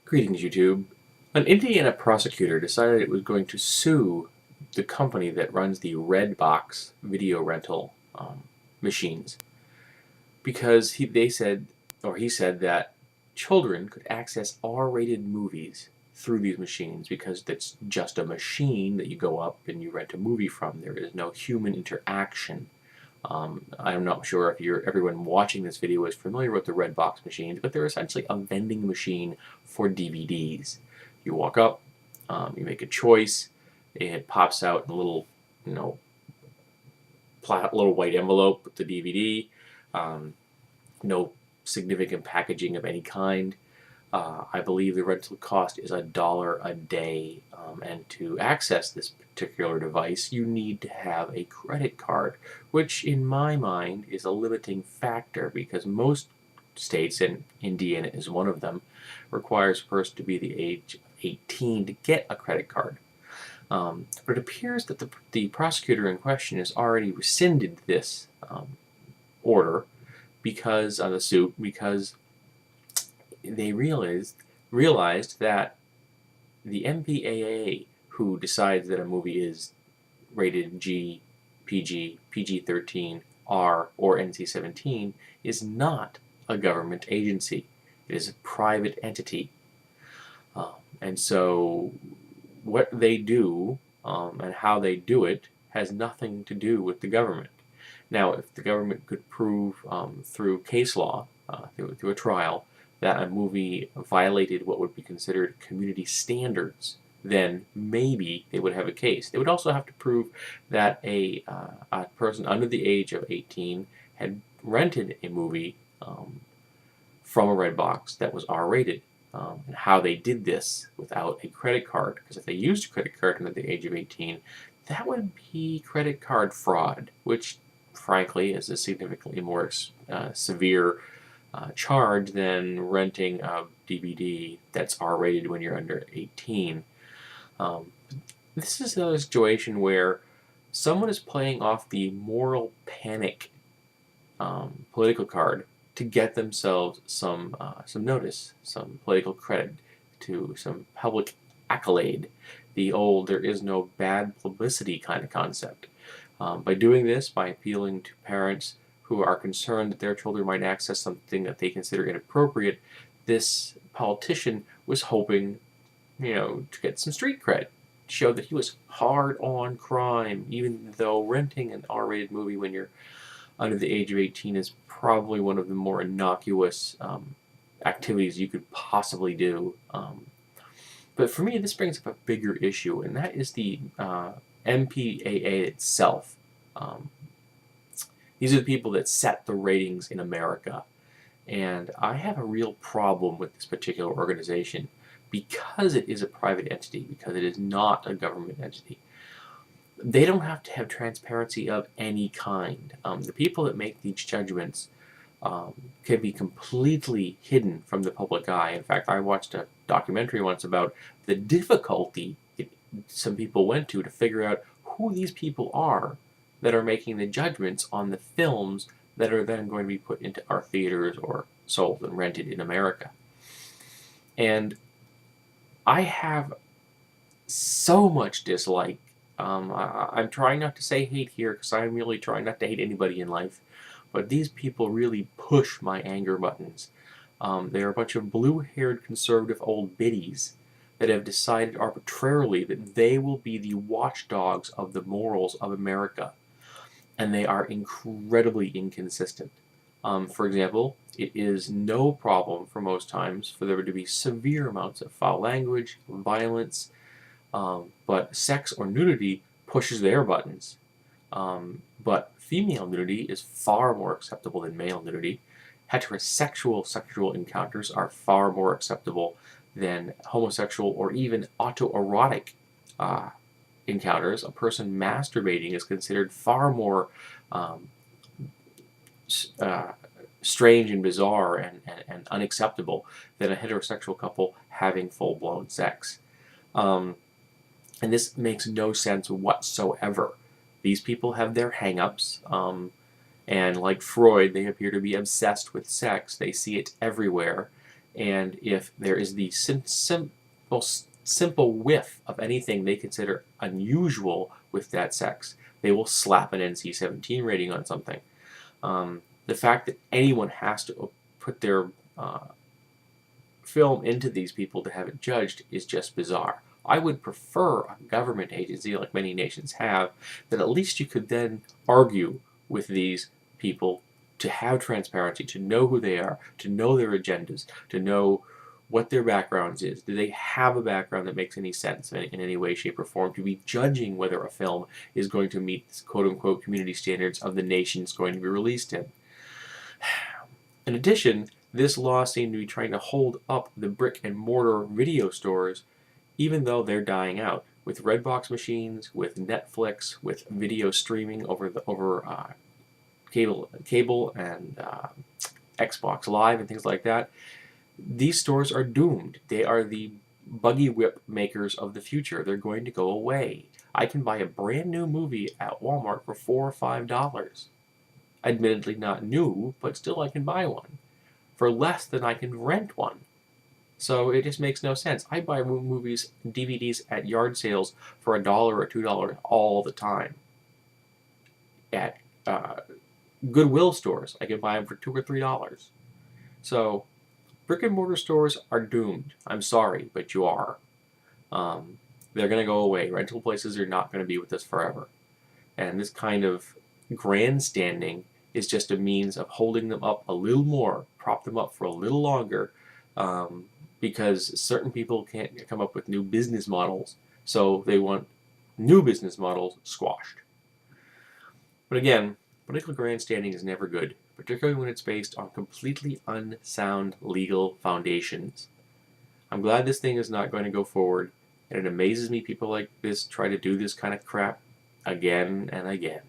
Greetings, YouTube. An Indiana prosecutor decided it was going to sue the company that runs the Redbox video rental machines because he said that children could access R-rated movies through these machines because that's just a machine that you go up and you rent a movie from. There is no human interaction. I'm not sure if everyone watching this video is familiar with the Redbox machines, but they're essentially a vending machine for DVDs. You walk up, you make a choice, it pops out in a little, little white envelope with the DVD. No significant packaging of any kind. I believe the rental cost is $1 a day, and to access this particular device you need to have a credit card, which in my mind is a limiting factor because most states, and Indiana is one of them, requires a person to be the age of 18 to get a credit card. But it appears that the prosecutor in question has already rescinded this order because of the suit, because they realized that the MPAA, who decides that a movie is rated G, PG, PG-13, R, or NC-17, is not a government agency. It is a private entity. And so what they do and how they do it has nothing to do with the government. Now, if the government could prove through case law, through a trial, that a movie violated what would be considered community standards, then maybe they would have a case. They would also have to prove that a person under the age of 18 had rented a movie from a Redbox that was R-rated, and how they did this without a credit card. Because if they used a credit card under the age of 18, that would be credit card fraud, which frankly is a significantly more severe charge than renting a DVD that's R-rated when you're under 18. This is a situation where someone is playing off the moral panic political card to get themselves some notice, some political credit, to some public accolade. The old "there is no bad publicity" kind of concept. By doing this, by appealing to parents who are concerned that their children might access something that they consider inappropriate, this politician was hoping, to get some street cred, to show that he was hard on crime, even though renting an R-rated movie when you're under the age of 18 is probably one of the more innocuous activities you could possibly do. But for me, this brings up a bigger issue, and that is the MPAA itself. These are the people that set the ratings in America. And I have a real problem with this particular organization because it is a private entity, because it is not a government entity. They don't have to have transparency of any kind. The people that make these judgments can be completely hidden from the public eye. In fact, I watched a documentary once about the difficulty some people went to figure out who these people are that are making the judgments on the films that are then going to be put into our theaters or sold and rented in America. And I have so much dislike. I'm trying not to say hate here because I'm really trying not to hate anybody in life, but these people really push my anger buttons. They're a bunch of blue-haired conservative old biddies that have decided arbitrarily that they will be the watchdogs of the morals of America. And they are incredibly inconsistent. For example, it is no problem for most times for there to be severe amounts of foul language, violence, but sex or nudity pushes their buttons. But female nudity is far more acceptable than male nudity. Heterosexual sexual encounters are far more acceptable than homosexual or even autoerotic encounters. A person masturbating is considered far more strange and bizarre and unacceptable than a heterosexual couple having full-blown sex. And this makes no sense whatsoever. These people have their hang-ups, and like Freud, they appear to be obsessed with sex. They see it everywhere, And if there is the simple whiff of anything they consider unusual with that sex, they will slap an NC-17 rating on something. The fact that anyone has to put their film into these people to have it judged is just bizarre. I would prefer a government agency, like many nations have, that at least you could then argue with these people to have transparency, to know who they are, to know their agendas, to know what their backgrounds is. Do they have a background that makes any sense in any way, shape, or form? To be judging whether a film is going to meet quote-unquote community standards of the nation it's going to be released in. In addition, this law seemed to be trying to hold up the brick and mortar video stores, even though they're dying out. With Redbox machines, with Netflix, with video streaming over cable and Xbox Live and things like that, these stores are doomed. They are the buggy whip makers of the future. They're going to go away. I can buy a brand new movie at Walmart for $4 or $5. Admittedly not new, but still I can buy one for less than I can rent one. So it just makes no sense. I buy movies, DVDs at yard sales for $1 or $2 all the time. At Goodwill stores, I can buy them for $2 or $3. So brick and mortar stores are doomed. I'm sorry, but you are. They're going to go away. Rental places are not going to be with us forever. And this kind of grandstanding is just a means of holding them up a little more, prop them up for a little longer, because certain people can't come up with new business models, so they want new business models squashed. But again, political grandstanding is never good, particularly when it's based on completely unsound legal foundations. I'm glad this thing is not going to go forward, and it amazes me people like this try to do this kind of crap again and again.